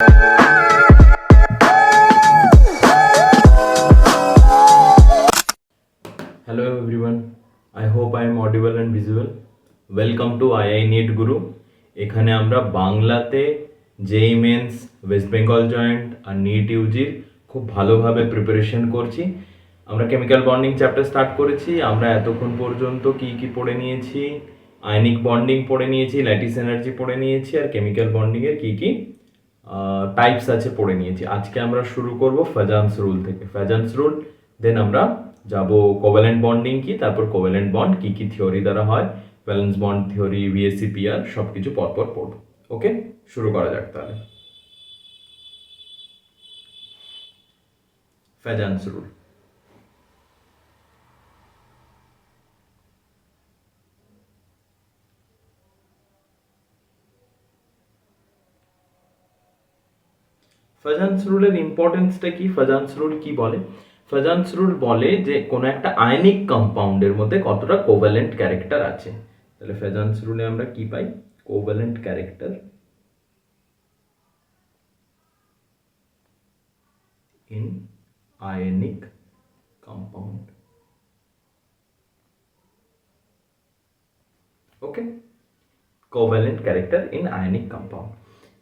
Hello everyone, I hope I am audible and visible. Welcome to II NEET Guru. এখানে আমরা বাংলাতে জেই men's, West Bengal joint আর NEET ইউজির খুব ভালোভাবে preparation করছি। আমরা কেমিক্যাল বন্ডিং চ্যাপ্টার স্টার্ট করেছি। আমরা এতক্ষণ পর্যন্ত কি কি পড়ে নিয়েছি? আয়নিক বন্ডিং পড়ে নিয়েছি, ল্যাটিস এনার্জি পড়ে নিয়েছি, আর কেমিক্যাল বন্ডিংয়ের কি কি টাইপস আছে পড়ে নিয়েছি। আজকে আমরা শুরু করব ফাজান্স রুল থেকে। ফাজান্স রুল, দেন আমরা যাব কোভ্যালেন্ট বন্ডিং কি, তারপর কোভ্যালেন্ট বন্ড কি কি থিওরি দ্বারা হয়, ভ্যালেন্স বন্ড থিওরি, ভিএসসিপিআর, সব কিছু পরপর পড়ব। ওকে, শুরু করা যাক তাহলে। Fajans rule. ফাজান্স রুলের ইম্পর্টেন্সটা কি? ফাজান্স রুল কি বলে? ফাজান্স রুল বলে যে কোনো একটা আয়নিক কম্পাউন্ডের মধ্যে কতটা কোভ্যালেন্ট ক্যারেক্টার আছে। তাহলে ফাজান্স রুলে আমরা কি পাই? Covalent character in ionic compound. Okay, covalent character in ionic compound.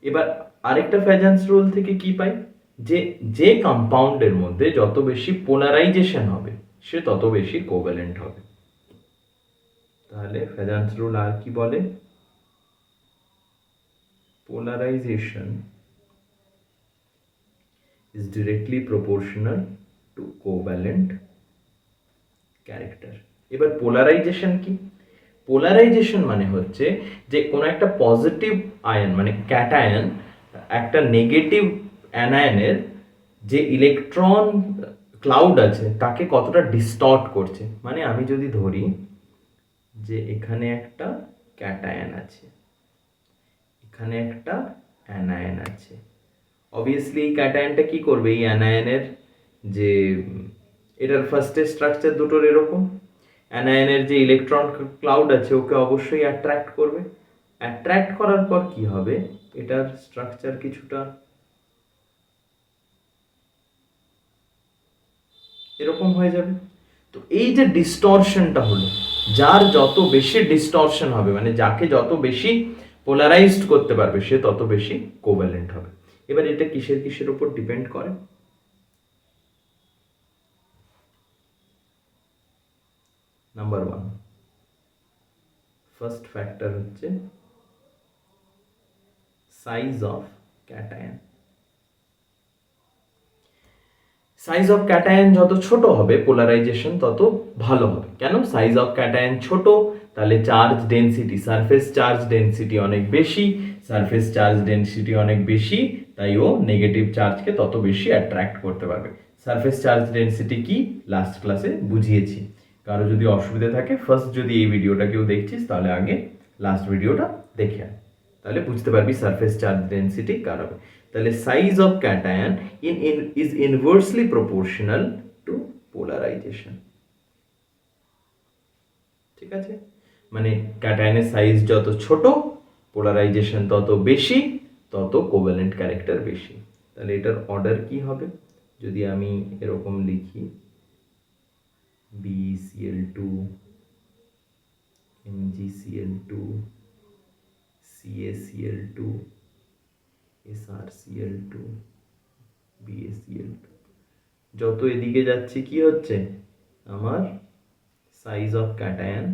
এবার আরেকটা ফাজান্স রুল থেকে কি পাই? যে যে কম্পাউন্ডের মধ্যে যত বেশি পোলারাইজেশন হবে সে তত বেশি কোভ্যালেন্ট হবে। তাহলে ফাজান্স রুল আর কি বলে? Polarisation is directly proportional to covalent character. এবার পোলারাইজেশন কি? পোলারাইজেশন মানে হচ্ছে যে কোনো একটা পজিটিভ আয়ন মানে ক্যাটায়ন একটা নেগেটিভ অ্যানায়নের যে ইলেকট্রন ক্লাউড আছে তাকে কতটা ডিস্টর্ট করছে। মানে আমি যদি ধরি যে এখানে একটা ক্যাটায়ন আছে, এখানে একটা অ্যানায়ন আছে, অবভিয়াসলি এই ক্যাটায়নটা কি করবে? এই অ্যানায়নের যে এটার ফার্স্টের স্ট্রাকচার দুটোর এরকম, অ্যানায়নের যে ইলেকট্রন ক্লাউড আছে ওকে অবশ্যই অ্যাট্রাক্ট করবে। অ্যাট্রাক্ট করার পর কি হবে? এটার স্ট্রাকচার কিছুটা এরকম হয়ে যাবে। তো এই যে ডিস্টরশনটা হলো, যার যত বেশি ডিস্টরশন হবে মানে যাকে যত বেশি পোলারাইজড করতে পারবে সে তত বেশি কোভ্যালেন্ট হবে। এবার এটা কিসের কিসের উপর ডিপেন্ড করে? নাম্বার 1, ফার্স্ট ফ্যাক্টর হচ্ছে size of cation. Size of cation যত ছোট হবে পোলারাইজেশন তত ভালো হবে। কেন? সাইজ অফ ক্যাটায়ন ছোট, তাহলে charge density, surface charge density অনেক বেশি, সারফেস চার্জ ডেনসিটি অনেক বেশি, তাই ও নেগেটিভ চার্জকে তত বেশি অ্যাট্রাক্ট করতে পারবে। সারফেস চার্জ ডেনসিটি কি লাস্ট ক্লাসে বুঝিয়েছি। কারো যদি অসুবিধা থাকে, ফার্স্ট যদি এই ভিডিওটা কেউ দেখছিস তাহলে আগে লাস্ট ভিডিওটা দেখে আন, তাহলে বুঝতে পারবি সারফেস চার্জ ডেনসিটি কার হবে। তাহলে size of cation is inversely proportional to polarisation. ঠিক আছে, মানে ক্যাটায়নের সাইজ যত ছোট পোলারাইজেশন তত বেশি, তত কোভ্যালেন্ট ক্যারেক্টার বেশি। তাহলে এটার অর্ডার কি হবে? যদি আমি এরকম লিখি BeCl2, MgCl2, CaCl2, SrCl2, BaCl2, যত এদিকে যাচ্ছে কি হচ্ছে? আমার সাইজ অফ ক্যাটায়ন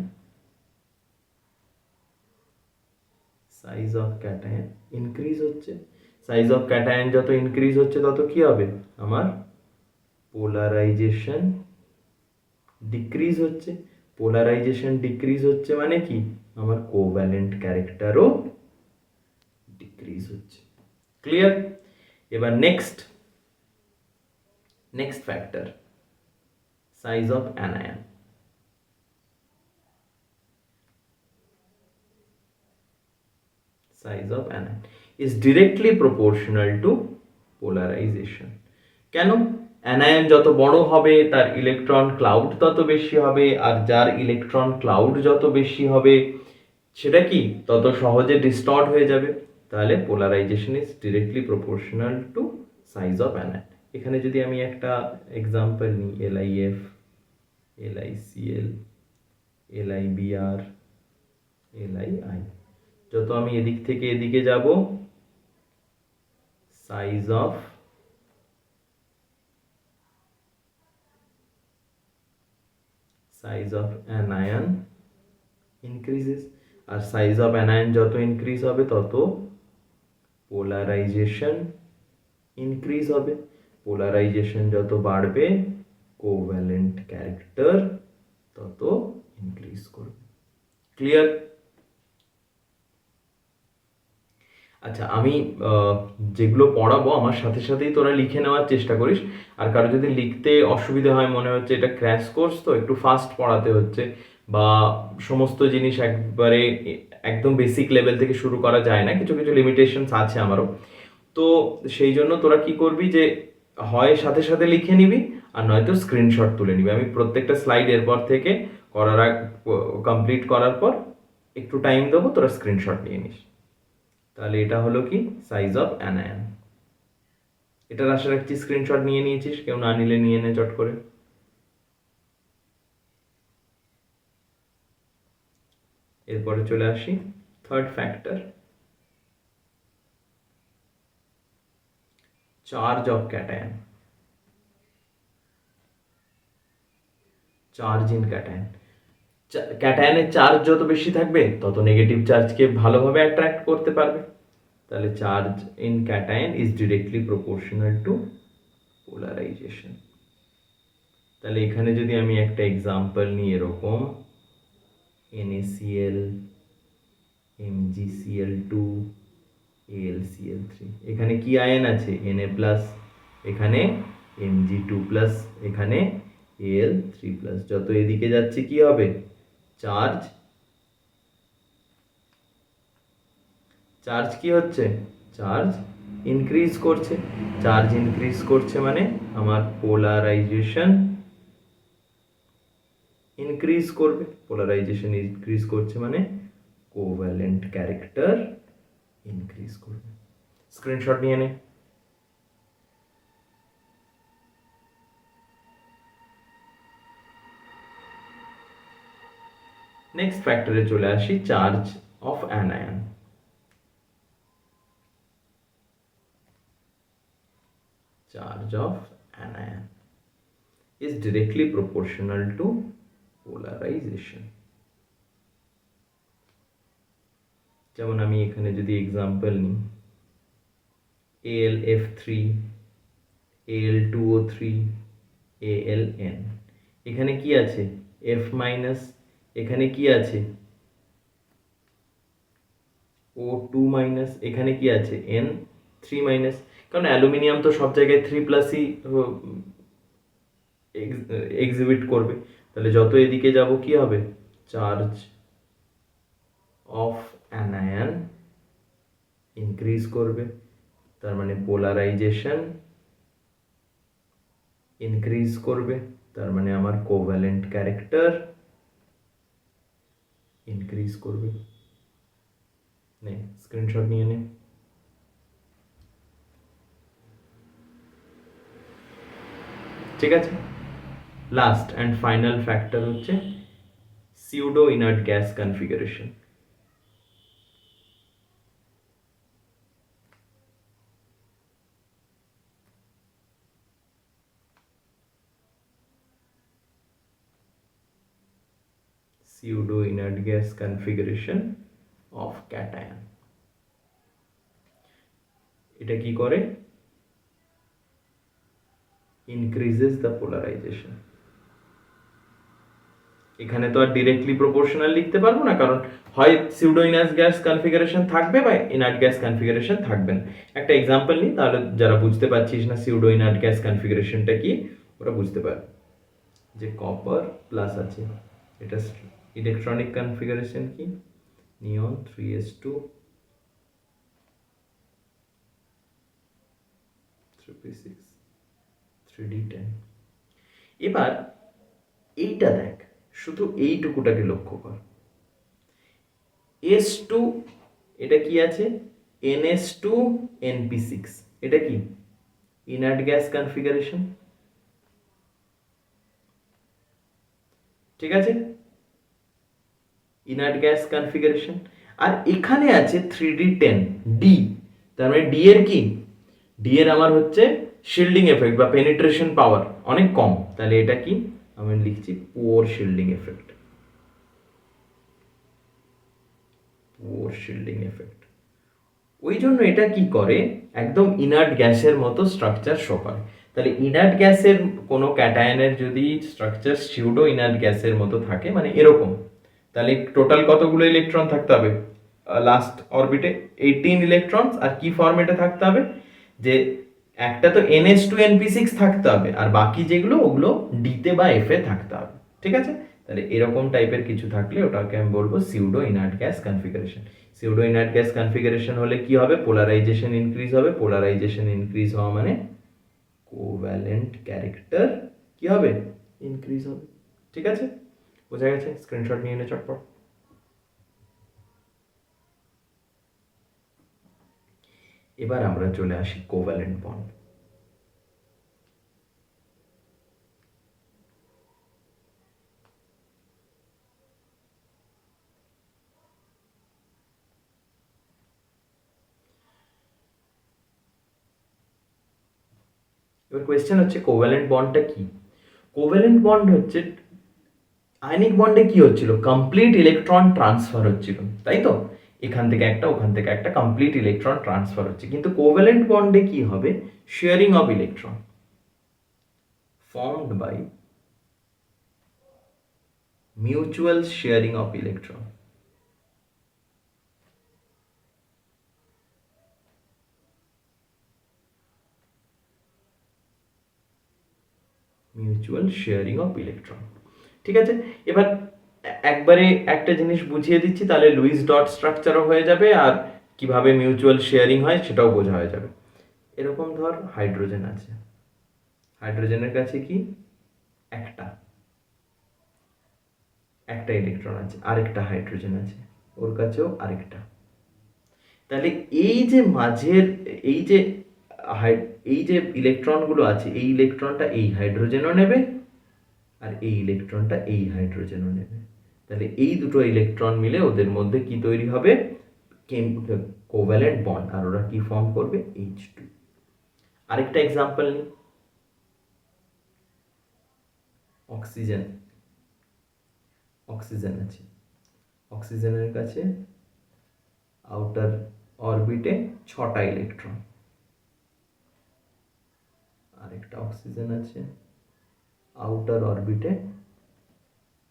ইনক্রিজ হচ্ছে। সাইজ অফ ক্যাটায়ন যত ইনক্রিজ হচ্ছে তত কি হবে? আমার পোলারাইজেশন ডিক্রিজ হচ্ছে। পোলারাইজেশন ডিক্রিজ হচ্ছে মানে কি? আমার কোভ্যালেন্ট ক্যারেক্টারও ডিক্রিজ হচ্ছে। ক্লিয়ার? এবার next factor, size of anion. Size of anion is directly proportional to polarisation. কেন? অ্যানায়ন যত বড় হবে তার ইলেকট্রন ক্লাউড তত বেশি হবে, আর যার ইলেকট্রন ক্লাউড যত বেশি হবে সেটা কি তত সহজে ডিস্টর্ট হয়ে যাবে। তাহলে polarisation is directly proportional to size of anion. এখানে যদি আমি একটা এক্সাম্পল নিই, LiF, LiCl, LiBr, Li, যত আমি এদিক থেকে এদিকে যাব সাইজ অফ অ্যানায়ন ইনক্রিজেস, আর সাইজ অফ অ্যানায়ন যত ইনক্রিজ হবে তত পোলারাইজেশন ইনক্রিজ হবে। পোলারাইজেশন যত বাড়বে কোভ্যালেন্ট ক্যারেক্টার তত ইনক্রিজ করবে। ক্লিয়ার? আচ্ছা, আমি যেগুলো পড়াবো আমার সাথে সাথেই তোরা লিখে নেওয়ার চেষ্টা করিস। আর কারো যদি লিখতে অসুবিধা হয়, মনে হচ্ছে এটা ক্র্যাশ কোর্স তো একটু ফাস্ট পড়াতে হচ্ছে, বা সমস্ত জিনিস একবারে একদম বেসিক লেভেল থেকে শুরু করা যায় না, কিছু কিছু লিমিটেশনস আছে আমারও, তো সেই জন্য তোরা কি করবি যে হয় সাথে সাথে লিখে নিবি, আর নয়তো স্ক্রিনশট তুলে নিবি। আমি প্রত্যেকটা স্লাইড এরপর থেকে কমপ্লিট করার পর একটু টাইম দেবো, তোরা স্ক্রিনশট নিয়ে নিস। তাহলে এটা হলো কি সাইজ অফ অ্যানায়ন। এটার আশা রাখছি স্ক্রিনশট নিয়ে নিয়েছিস, কেউ না নিলে নিয়ে নে চট করে। এরপরে চলে আসি third factor, charge of cation. Charge in cation, ক্যাটায়নের চার্জ যত বেশি থাকবে তত নেগেটিভ চার্জকে ভালোভাবে অ্যাট্রাক্ট করতে পারবে। তাহলে charge in cation is directly proportional to polarisation. তাহলে এখানে যদি আমি একটা এক্সাম্পল নিই এরকম NaCl, MgCl2, AlCl3, এখানে কি আয়ন আছে? Na+, এখানে Mg2+, এখানে Al3+। যত এদিকে যাচ্ছে কি হবে? চার্জ কি হচ্ছে? চার্জ ইনক্রিজ করছে। চার্জ ইনক্রিজ করছে মানে আমার পোলারাইজেশন ইনক্রিজ করবে। পোলারাইজেশন ইনক্রিজ করছে মানে কোভ্যালেন্ট ক্যারেক্টার ইনক্রিজ করবে। স্ক্রিনশট নিয়ে নে। নেক্সট ফ্যাক্টরে চলে আসি, charge of anion. Charge of anion is directly proportional to polarization. যেমন আমি এখানে যদি এক্সাম্পল নিই, AlF3, Al2O3, Aln, এখানে কি আছে? F-, এখানে কি আছে? O2-, এখানে কি আছে? N3-, কারণ অ্যালুমিনিয়াম তো সব জায়গায় 3+ই এক্সিবিট করবে। তাহলে যত এদিকে যাব কি হবে? চার্জ অফ অ্যানায়ন ইনক্রিজ করবে, তার মানে পোলারাইজেশন ইনক্রিজ করবে, তার মানে আমার কোভ্যালেন্ট ক্যারেক্টার ইনক্রিজ করবে। নে স্ক্রিনশট নিয়ে নে। ঠিক আছে, লাস্ট অ্যান্ড ফাইনাল ফ্যাক্টর হচ্ছে pseudo inert gas configuration. pseudo inert gas configuration of cation। এটা কি করে? increases the polarization। এখানে তো আর ডিরেক্টলি প্রপোর্শনাল লিখতে পারবো না, কারণ হয় সিউডো ইনার্ট গ্যাস কনফিগারেশন থাকবে বা ইনার্ট গ্যাস কনফিগারেশন থাকবে না। একটা এক্সাম্পল নিই, তাহলে যারা বুঝতে পারছিস না সিউডো ইনার্ট গ্যাস কনফিগারেশনটা কি ওরা বুঝতে পারবে। যে কপার প্লাস আছে, এটা ইলেকট্রনিক কনফিগারেশন কি? নিয়ন 3s2 3p6 3d10। এবার এইটা দেখ, শুধু এইটুকুটাকে লক্ষ্য কর। S2 এটা কি আছে? NH2 NP6, এটা কি ইনার্ট গ্যাস কনফিগারেশন, ঠিক আছে, ইনার্ট গ্যাস কনফিগারেশন। আর এখানে আছে 3D10 ডি, তার মানে ডি এর কি, ডি এর আমার হচ্ছে শিল্ডিং এফেক্ট বা পেনিট্রেশন পাওয়ার অনেক কম, তাহলে এটা কি আমি লিখছি poor shielding effect, poor shielding effect. ওই জন্য এটা কি করে, একদম ইনার্ট গ্যাসের মতো স্ট্রাকচার শো করে। তাহলে ইনার্ট গ্যাসের কোনো ক্যাটায়নের যদি স্ট্রাকচার সিউডো ইনার্ট গ্যাসের মতো থাকে, মানে এরকম, তাহলে টোটাল কতগুলো ইলেকট্রন থাকতে হবে লাস্ট অরবিটে, 18 ইলেকট্রন। আর কি ফরম্যাটে থাকতে হবে, যে একটা তো NH2 NP6 থাকতে হবে, আর বাকি যেগুলো ওগুলো ডিতে বা এফে থাকতে হবে, ঠিক আছে। তাহলে এরকম টাইপের কিছু থাকলে ওটাকে আমি বলবো pseudo inert gas configuration. Pseudo inert gas configuration হলে কি হবে, পোলারাইজেশন ইনক্রিজ হবে, পোলারাইজেশন ইনক্রিজ হওয়া মানে কোভ্যালেন্ট ক্যারেক্টার কি হবে, ইনক্রিজ হবে, ঠিক আছে, বোঝা গেছে। স্ক্রিনশট নিয়ে নে চটপট। এবার আমরা চলে আসি কোভ্যালেন্ট বন্ড। এবার কোয়েশ্চেন হচ্ছে কোভ্যালেন্ট বন্ডটা কি। কোভ্যালেন্ট বন্ড হচ্ছে, আয়নিক বন্ডে কি হচ্ছিল, কমপ্লিট ইলেকট্রন ট্রান্সফার হচ্ছিল, তাই তো, এখান থেকে একটা ওখান থেকে একটা কমপ্লিট ইলেকট্রন ট্রান্সফার হচ্ছে। কিন্তু কোভ্যালেন্ট বন্ডে কি হবে, sharing of electron formed by mutual sharing of electron, mutual sharing of electron, ঠিক আছে। এবার একবারে একটা জিনিস বুঝিয়ে দিচ্ছি, তাহলে লুইস ডট স্ট্রাকচারও হয়ে যাবে, আর কিভাবে মিউচুয়াল শেয়ারিং হয় সেটাও বোঝা হয়ে যাবে। এরকম ধর হাইড্রোজেন আছে, হাইড্রোজেনের কাছে কি একটা একটা ইলেকট্রন আছে, আরেকটা হাইড্রোজেন আছে, ওর কাছেও আরেকটা। তাহলে এই যে মাঝের এই যে এই যে ইলেকট্রনগুলো আছে, এই ইলেকট্রনটা এই হাইড্রোজেনও নেবে, আর এই ইলেকট্রনটা এই হাইড্রোজেনও নেবে। তাহলে এই দুটো ইলেকট্রন মিলে ওদের মধ্যে কি তৈরি হবে, কোভ্যালেন্ট বন্ড, আর ওরা কি ফর্ম করবে, H2। আরেকটা এক্সাম্পল নিই, অক্সিজেন, অক্সিজেন আছে, অক্সিজেনের কাছে আউটার অরবিটে 6টা ইলেকট্রন, আরেকটা অক্সিজেন আছে আউটার অরবিটে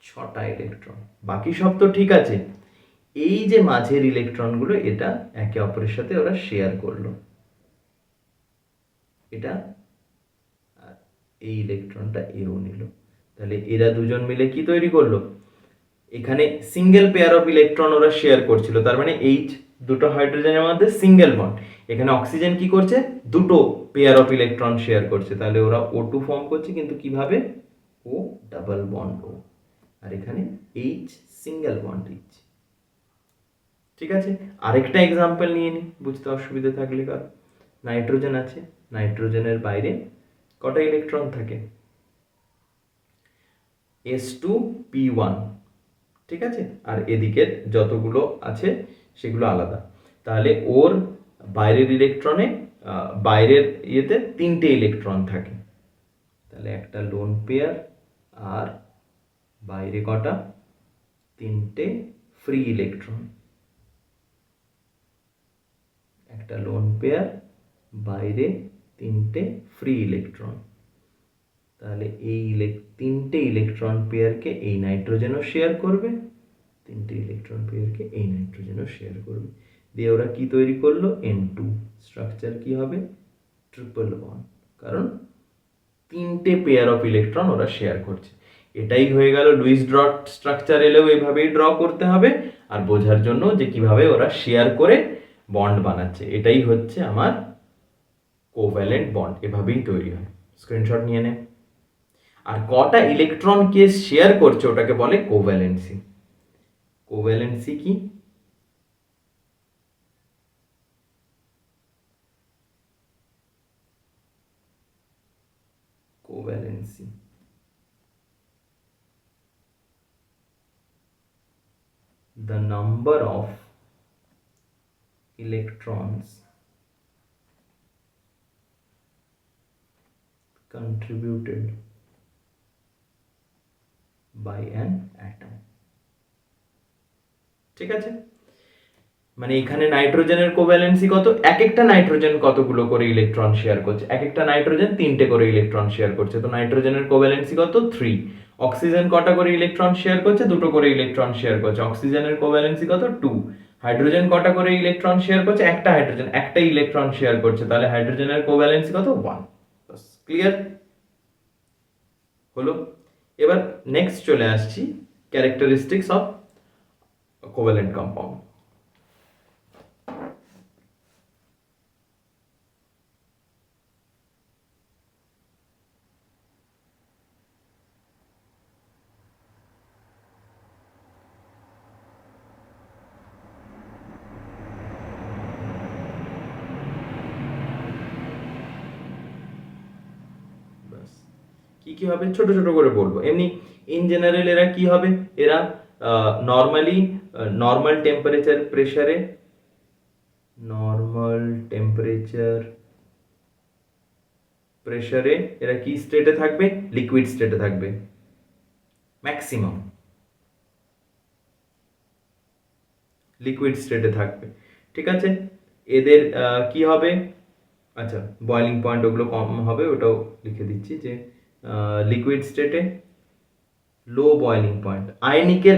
6টা ইলেকট্রন। বাকি সব তো ঠিক আছে, এই যে মাঝের ইলেকট্রনগুলো এটা একে অপরের সাথে ওরা শেয়ার করলো, এটা এই ইলেকট্রনটা এও নিল। তাহলে এরা দুজন মিলে কি তৈরি করলো, এখানে সিঙ্গেল পেয়ার অফ ইলেকট্রন ওরা শেয়ার করছিল, তার মানে এইচ দুটো হাইড্রোজেনের মধ্যে সিঙ্গেল বন্ড। এখানে অক্সিজেন কি করছে, দুটো পেয়ার অফ ইলেকট্রন শেয়ার করছে, তাহলে ওরা O2 ফর্ম করছে, কিন্তু কিভাবে, ও ডাবল বন্ড ও, আর এখানে এইচ সিঙ্গেল বন্ড এইচ, ঠিক আছে। আরেকটা এক্সাম্পল নিয়ে নিই বুঝতে অসুবিধা থাকলে কার। নাইট্রোজেন আছে, নাইট্রোজেনের বাইরে কটা ইলেকট্রন থাকে, S2P1, ঠিক আছে, আর এদিকের যতগুলো আছে সেগুলো আলাদা। তাহলে ওর বাইরের ইলেকট্রনে বাইরের ইয়েতে 3টে ইলেকট্রন থাকে, তাহলে একটা লোন পেয়ার, আর বাইরে কটা, 3টে ফ্রি ইলেকট্রন, একটা লোন পেয়ার, বাইরে 3টে ফ্রি ইলেকট্রন। তাহলে এই 3টে ইলেকট্রন পেয়ারকে এই নাইট্রোজেনও শেয়ার করবে, 3টে ইলেকট্রন পেয়ারকে এই নাইট্রোজেনও শেয়ার করবে, দিয়ে ওরা কি তৈরি করলো, N2। স্ট্রাকচার কি হবে, ট্রিপল বন্ড, কারণ 3টে পেয়ার অফ ইলেকট্রন ওরা শেয়ার করছে। এটাই হয়ে গেল লুইস ডট স্ট্রাকচার, এলেও এইভাবেই ড্র করতে হবে, আর বোঝার জন্য যে কিভাবে ওরা শেয়ার করে বন্ড বানাচ্ছে, এটাই হচ্ছে আমার কোভ্যালেন্ট বন্ড, এভাবেই তৈরি হয়। স্ক্রিনশট নিয়ে নে। আর কটা ইলেকট্রন কে শেয়ার করছে ওটাকে বলে কোভ্যালেন্সি। কোভ্যালেন্সি কি, covalency, the number of electrons contributed by an atom. ঠিক আছে, মানে এখানে নাইট্রোজেনের কোভ্যালেন্সি কত, এক একটা নাইট্রোজেন কতগুলো করে ইলেকট্রন শেয়ার করছে, এক একটা নাইট্রোজেন 3টে করে ইলেকট্রন শেয়ার করছে, তো নাইট্রোজেনের কোভ্যালেন্সি কত 3। অক্সিজেন কটা করে ইলেকট্রন শেয়ার করছে, 2টো করে ইলেকট্রন শেয়ার করছে, অক্সিজেনের কোভ্যালেন্সি কত 2। হাইড্রোজেন কটা করে ইলেকট্রন শেয়ার করছে, একটা হাইড্রোজেন একটাই ইলেকট্রন শেয়ার করছে, তাহলে হাইড্রোজেনের কোভ্যালেন্সি কত 1। বাস, ক্লিয়ার হলো। এবার নেক্সট চলে আসছি ক্যারেক্টারিস্টিক্স অফ কোভ্যালেন্ট কম্পাউন্ড। কি কি হবে ছোট ছোট করে বলবো, এমনি ইন জেনারেল এরা কি হবে, এরা নর্মালি নর্মাল টেম্পারেচার প্রেসারে, নর্মাল টেম্পারেচার প্রেসারে এরা কি স্টেটে থাকবে, লিকুইড স্টেটে থাকবে ম্যাক্সিমাম, লিকুইড স্টেটে থাকবে। ঠিক আছে, এদের কি হবে, আচ্ছা বয়লিং পয়েন্ট ওগুলো কম হবে, ওটাও লিখে দিচ্ছি যে লিকুইড স্টেটে লো বয়লিং পয়েন্ট, আয়নিকের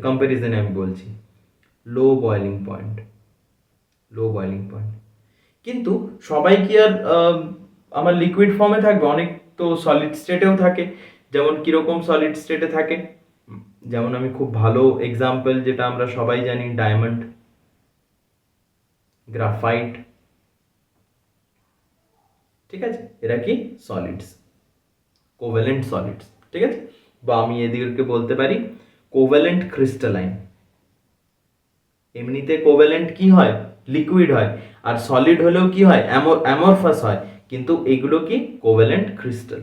কম্প্যারিজনে আমি বলছি, লো বয়লিং পয়েন্ট, লো বয়লিং পয়েন্ট। কিন্তু সবাই কি আর আমার লিকুইড ফর্মে থাকবে, অনেক তো সলিড স্টেটেও থাকে, যেমন কিরকম সলিড স্টেটে থাকে, যেমন আমি খুব ভালো এক্সাম্পল যেটা আমরা সবাই জানি, ডায়মন্ড, গ্রাফাইট, ঠিক আছে, এরা কি সলিডস, কোভ্যালেন্ট সলিডস। ঠিক আছে, বা আমি এদিকে বলতে পারি কোভ্যালেন্ট ক্রিস্টালাইন। এমনিতে কোভ্যালেন্ট কি হয়, লিকুইড হয়, আর সলিড হলেও কি হয়, অ্যামরফাস হয়, কিন্তু এগুলো কি কোভ্যালেন্ট ক্রিস্টাল,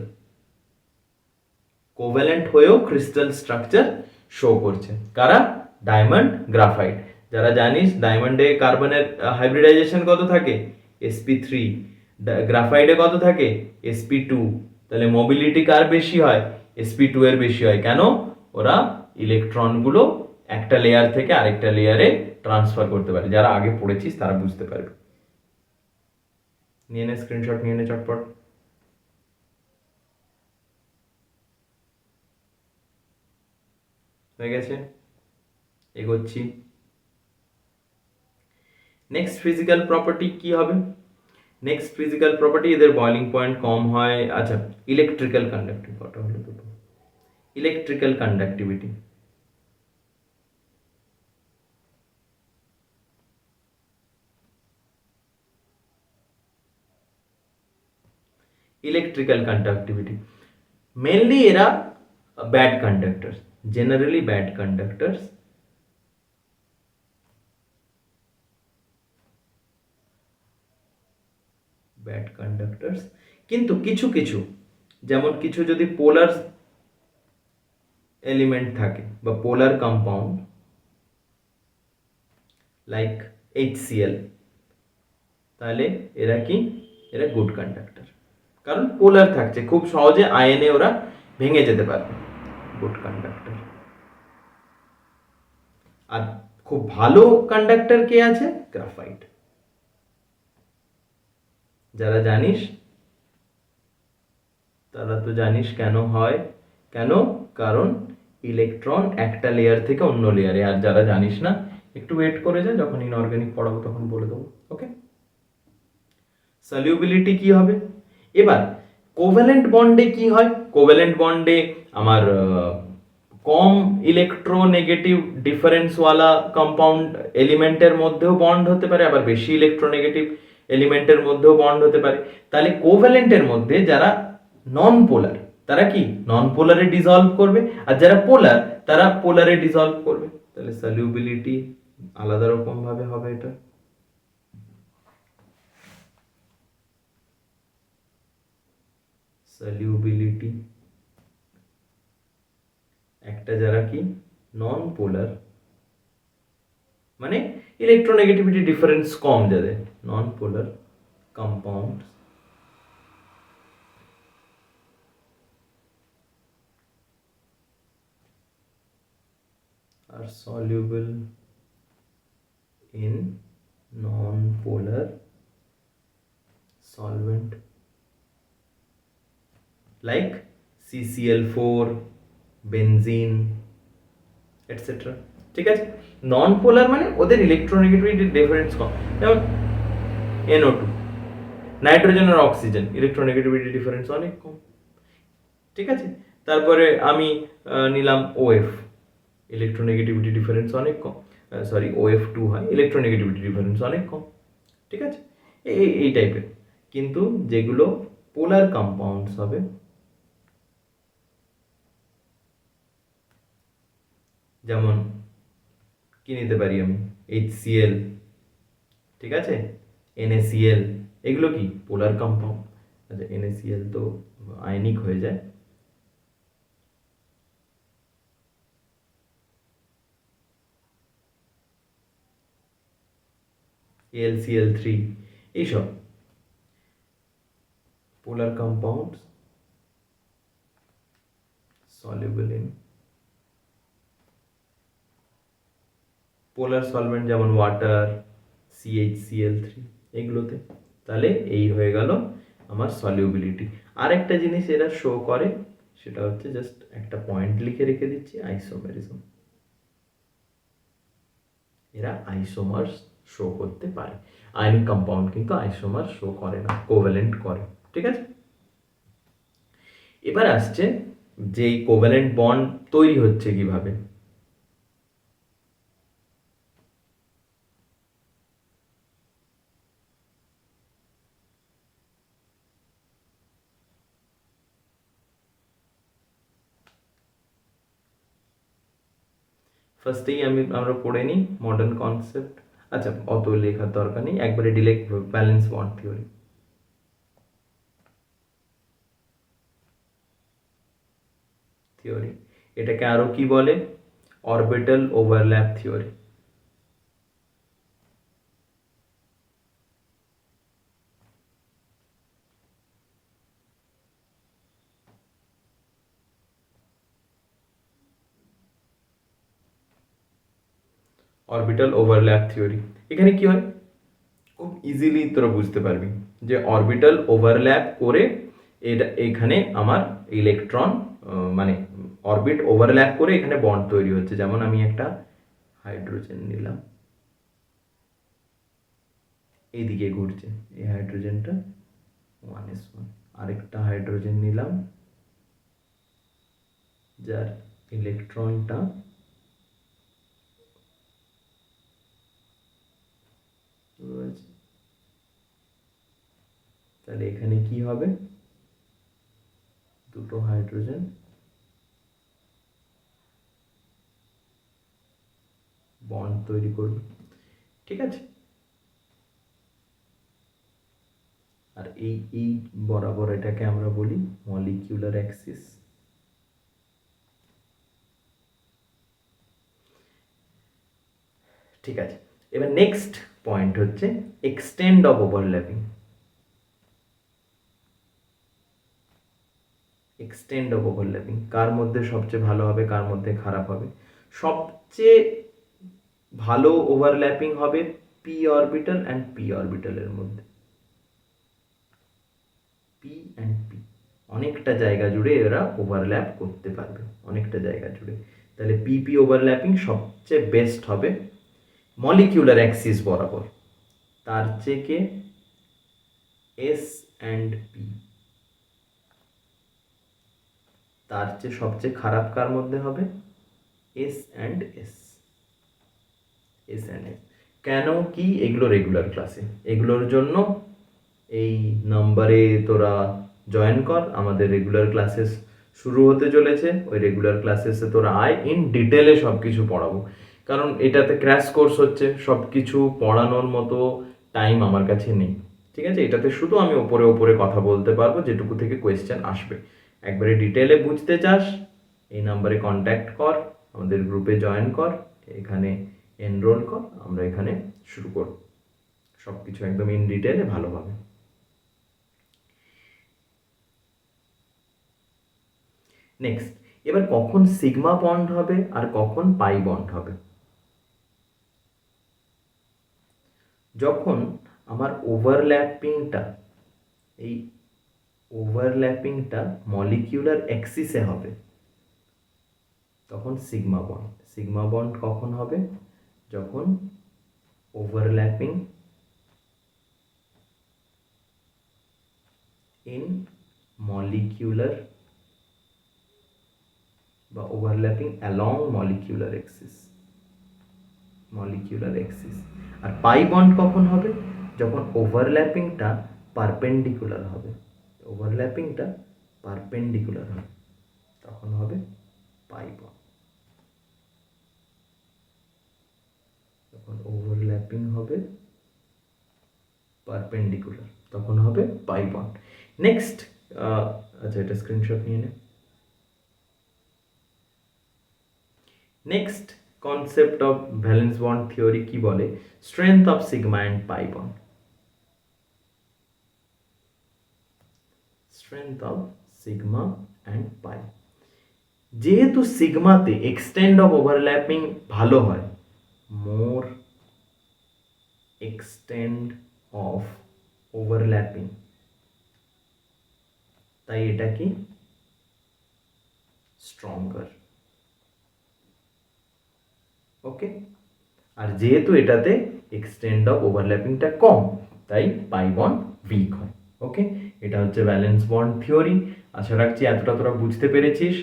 কোভ্যালেন্ট হয়েও ক্রিস্টাল স্ট্রাকচার শো করছে। কারা, ডায়মন্ড, গ্রাফাইট। যারা জানিস ডায়মন্ডে কার্বনের হাইব্রিডাইজেশন কত থাকে, sp3, গ্রাফাইটে কত থাকে, sp2, তাহলে মোবিলিটি কার বেশি হয়, sp2 এর বেশি হয়। কেন, ওরা ইলেকট্রনগুলো একটা লেয়ার থেকে আরেকটা লেয়ারে ট্রান্সফার করতে পারে, যারা আগে পড়েছিস তারা বুঝতে পারবে। নিয়ে নে স্ক্রিনশট, নিয়ে নে চটপট। হয়ে গেছে, এগোচ্ছি। নেক্সট ফিজিক্যাল প্রপার্টি কি হবে, নেক্সট ফিজিক্যাল প্রপার্টি এদের বয়লিং পয়েন্ট কম হয়। আচ্ছা, ইলেকট্রিক্যাল কন্ডাক্টিভিটি কত হলো, দুটো, electrical conductivity, electrical conductivity mainly এরা bad conductors, generally bad conductors, bad conductors. কিন্তু কিছু কিছু, যেমন কিছু যদি পোলার এলিমেন্ট থাকে বা পোলার কম্পাউন্ড লাইক HCl, তাহলে এরা কি, এরা গুড কন্ডাক্টর, কারণ পোলার থাকছে, খুব সহজে আয়নে ওরা ভেঙে যেতে পারবে, গুড কন্ডাক্টর। আর খুব ভালো কন্ডাক্টর কে আছে, গ্রাফাইট। যারা জানিস তারা তো জানিস কেন হয়, কেন, কারণ ইলেকট্রন একটা লেয়ার থেকে অন্য লেয়ারে। আর যারা জানিস না একটু ওয়েট করে যা, যখন ইনঅর্গানিক পড়াবো তখন বলে দেবো। ওকে, সলিউবিলিটি কি হবে। এবার কোভ্যালেন্ট বন্ডে কি হয়, কোভ্যালেন্ট বন্ডে আমার কম ইলেকট্রোনেগেটিভ ডিফারেন্সওয়ালা কম্পাউন্ড এলিমেন্টের মধ্যেও বন্ড হতে পারে, আবার বেশি ইলেকট্রোনেগেটিভ এলিমেন্টের মধ্যেও বন্ড হতে পারে। তাহলে কোভ্যালেন্টের মধ্যে যারা নন পোলার তারা কি নন পোলারে ডিসলভ করবে, আর যারা পোলার তারা পোলারে ডিসলভ করবে। তাহলে সলিউবিলিটি আলাদা রকম ভাবে হবে এটা। সলিউবিলিটি, একটা যারা কি নন পোলার, মানে ইলেকট্রোনেগেটিভিটি ডিফারেন্স কম যাদের, নন পোলার compound are soluble in non-polar solvent like CCl4, benzene, etc. ঠিক আছে, নন পোলার মানে ওদের ইলেকট্রোনেগেটিভিটি ডিফারেন্স কম, যেমন NO2, নাইট্রোজেন আর অক্সিজেন ইলেকট্রোনেগেটিভিটি ডিফারেন্স অনেক কম। ঠিক আছে, তারপরে আমি নিলাম OF, ইলেকট্রোনেগেটিভিটি ডিফারেন্স অনেক কম, সরি OF2 হয়, ইলেকট্রোনেগেটিভিটি ডিফারেন্স অনেক কম। ঠিক আছে, এই টাইপের। কিন্তু যেগুলো পোলার কম্পাউন্ডস হবে, যেমন কি নিতে পারি আমি, HCl, ঠিক আছে, NaCl, এগুলো কি পোলার কম্পাউন্ড। আচ্ছা, NaCl তো আয়নিক হয়ে যায়। AlCl3, এইসব polar compounds soluble in polar solvent, যেমন ওয়াটার, CHCl3, এগুলোতে। তাহলে এই হয়ে গেল আমার সলিউবিলিটি। আরেকটা জিনিস এরা শো করে, সেটা হচ্ছে জাস্ট একটা পয়েন্ট লিখে রেখে দিচ্ছি, আইসোমেরিজম। এরা আইসোমার্স শো করতে পারে, আয়নিক কম্পাউন্ড কিন্তু আইসোমার শো করে না, কোভ্যালেন্ট করে। ঠিক আছে, এবার আসছে যে কোভ্যালেন্ট বন্ড তৈরি হচ্ছে কিভাবে। ফার্স্টেই আমরা পড়ে নিই মডার্ন কনসেপ্ট। আচ্ছা, অত লেখার দরকার নেই, একবারে ডিরেক্ট ব্যালেন্স বন্ড থিওরি। এটাকে আরো কি বলে, orbital overlap theory. Orbital overlap theory, এখানে কি হয় খুব ইজিলি তোরা বুঝতে পারবি যে অরবিটাল ওভারল্যাপ করে এখানে আমার ইলেকট্রন, মানে অরবিট ওভারল্যাপ করে এখানে বন্ড তৈরি হচ্ছে। যেমন আমি একটা হাইড্রোজেন নিলাম, এইদিকে ঘুরছে, এই হাইড্রোজেনটা 1s1, আরেকটা হাইড্রোজেন নিলাম যার ইলেকট্রনটা রয়েছে। তাহলে এখানে কি হবে, দুটো হাইড্রোজেন বন্ড তৈরি করবে। ঠিক আছে, আর এই বরাবর এটাকে আমরা বলি মলিকিউলার অ্যাক্সিস। ঠিক আছে, এবার নেক্সট পয়েন্ট হচ্ছে extend of overlapping. Extend of overlapping কার মধ্যে সবচেয়ে ভালো হবে, কার মধ্যে খারাপ হবে? সবচেয়ে ভালো ওভারল্যাপিং হবে পি অরবিটাল অ্যান্ড পি অরবিটালের মধ্যে। পি অ্যান্ড পি অনেকটা জায়গা জুড়ে এরা ওভারল্যাপ করতে পারবে, অনেকটা জায়গা জুড়ে। তাহলে পি পি ওভারল্যাপিং সবচেয়ে বেস্ট হবে মলিকিউলার অ্যাক্সিস বরাবর। তার চেয়ে এস অ্যান্ড পি, তার চেয়ে সবচেয়ে খারাপ কার মধ্যে হবে? S and S, S and S. কেন কি? এগুলো রেগুলার ক্লাসে, এগুলোর জন্য এই নাম্বারে তোরা জয়েন কর। আমাদের রেগুলার ক্লাসেস শুরু হতে চলেছে, ওই রেগুলার ক্লাসেসে তোরা আয়, ইন ডিটেলে সব কিছু পড়াবো। কারণ এটাতে ক্র্যাশ কোর্স হচ্ছে, সব কিছু পড়ানোর মতো টাইম আমার কাছে নেই। ঠিক আছে, এটাতে শুধু আমি ওপরে ওপরে কথা বলতে পারবো যেটুকু থেকে কোয়েশ্চেন আসবে। একবারে ডিটেলে বুঝতে চাস, এই নাম্বারে কন্ট্যাক্ট কর, আমাদের গ্রুপে জয়েন কর, এখানে এনরোল কর, আমরা এখানে শুরু করব সব কিছু একদম ইন ডিটেলে ভালোভাবে। নেক্সট, এবার কখন সিগমা বন্ড হবে আর কখন পাই বন্ড হবে? যখন আমার ওভারল্যাপিংটা, এই ওভারল্যাপিংটা মলিকিউলার অ্যাক্সিসে হবে তখন সিগমা বন্ড। সিগমা বন্ড কখন হবে? যখন ওভারল্যাপিং ইন মলিকিউলার বা overlapping along molecular axis, molecular axis. আর পাই বন্ড কখন হবে? যখন ওভারল্যাপিংটা পারপেন্ডিকুলার হবে, ওভারল্যাপিংটা পারপেন্ডিকুলার হবে তখন হবে পাই বন্ড। যখন ওভারল্যাপিং হবে পারপেন্ডিকুলার তখন হবে পাই বন্ড। নেক্সট, আচ্ছা এটা স্ক্রিনশট নিয়ে নে। Next concept of valence bond theory কি বলে? Strength of sigma and pi bond. Strength of sigma and pi, যেহেতু সিগমাতে এক্সটেন্ড অফ ওভারল্যাপিং ভালো হয়, মোর এক্সটেন্ড অফ ওভারল্যাপিং, তাই এটা কি স্ট্রঙ্গার। ওকে, আর যেহেতু এটাতে এক্সটেন্ড অফ ওভারল্যাপিংটা কম, তাই পাই বন্ড উইক হয়। ওকে, এটা হচ্ছে ভ্যালেন্স বন্ড থিওরি। আশা রাখছি এতটা তোরা বুঝতে পেরেছিস।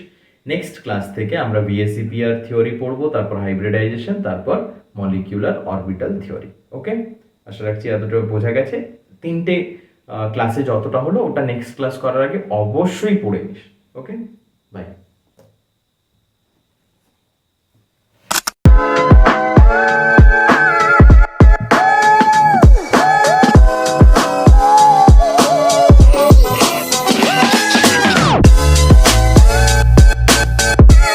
নেক্সট ক্লাস থেকে আমরা VSEPR থিওরি পড়বো, তারপর হাইব্রিডাইজেশন, তারপর মলিকিউলার অরবিটাল থিওরি। ওকে, আশা রাখছি এতটা বোঝা গেছে। তিনটে ক্লাসে যতটা হলো ওটা নেক্সট ক্লাস করার আগে অবশ্যই পড়ে নিস। ওকে, বাই।